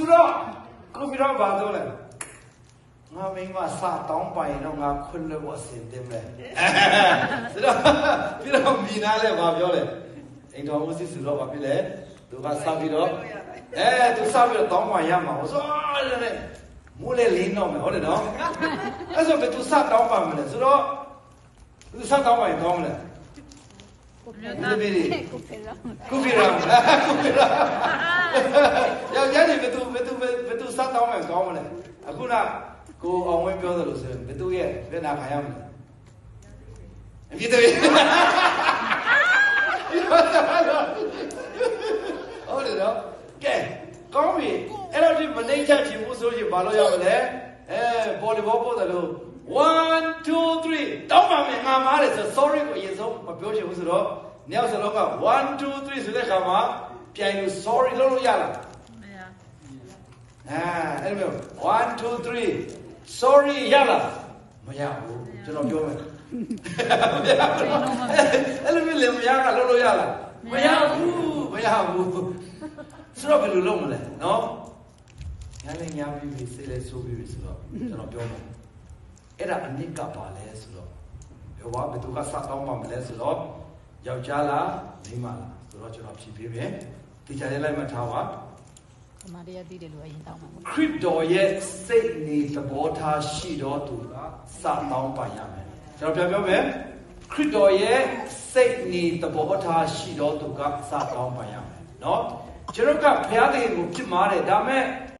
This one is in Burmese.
ဆိုတော့ကိုဖီတော့ဘာလို့လဲငါမိမစတောင်းပိုင်တော့ငါခွင့်လို့အစင်တင်မယ်ဆိုတော့ပြီးတော့မိနာလဲဘာပြောလဲအိမ်တော်ဦးစီဆိုတော့ဘာဖြစ်လဲသူကစပြီးတော့သူစပြီးတော့တောင်းပိုင်ရမှာဆိုတော့မိုးလေလင်းတော့မယ်ဟုတ်တယ်နော်အဲ့ဆိုဘယ်သူစတောင်းပါမလဲဆိုတော့သူစတောင်းပိုင်တောင်းမလဲကိုဖီရောယောက်ျားတွေဘယ်သူစတောင်းမယ်ကောင်းမလဲအခုနကိုအောင်ဝင်းပြောသလိုဆိုရင်ဘယ်သူရဲ့မျက်နှာခံရမလဲအပြည့်တည်းဟုတ်တယ်နော်ကဲကောင်းပြီအဲ့တော့ဒီမနှိမ့်ချက်ချင်ဘူးဆိုရင်ဘာလို့ရမလဲဘော်လီဘောပို့တယ်လို့1 2 3တောင်းပါမယ်ငါမားတယ်ဆို sorry ကိုအရင်ဆုံးမပြောချင်ဘူးဆိုတော့ညောက်စလုံးက1 2 3ဆိုတဲ့ခါမှာပြန်လို့ sorry လုပ်လို့ရလားမရအဲ့လို1 2 3 sorry ရလားမရဘူးကျွန်တော်ပြောမယ်မရဘူးအဲ့လိုမျိုးလည်းမရကလုပ်လို့ရလားမရဘူးဆိုတော့ဘယ်လိုလုပ်မလဲနော်ညာလည်းညာပြီးစေးလဲဆိုးပြီးဆိုတော့ကျွန်တော်ပြောမယ်အဲ့ဒါအနစ်ကပါလဲဆိုတော့ဘယ်သူကစတောင်းပါမလဲဆိုတော့ယောက်ျားလားမိန်းမလားဆိုတော့ကျွန်တော်ဖြေပေးမယ်ဒီချာလေးလိုက်မှထားပါခမတရားသိတယ်လို့အရင်တောင်းပါဘူးခရစ်တော်ရဲ့စိတ်နေသဘောထားရှိတော်သူကစတောင်းပါရမယ်ကျွန်တော်ပြောမယ်ခရစ်တော်ရဲ့စိတ်နေသဘောထားရှိတော်သူကစတောင်းပါရမယ်เนาะကျွန်တော်ကဘုရားသခင်ကိုပြစ်မှားတယ်ဒါမဲ့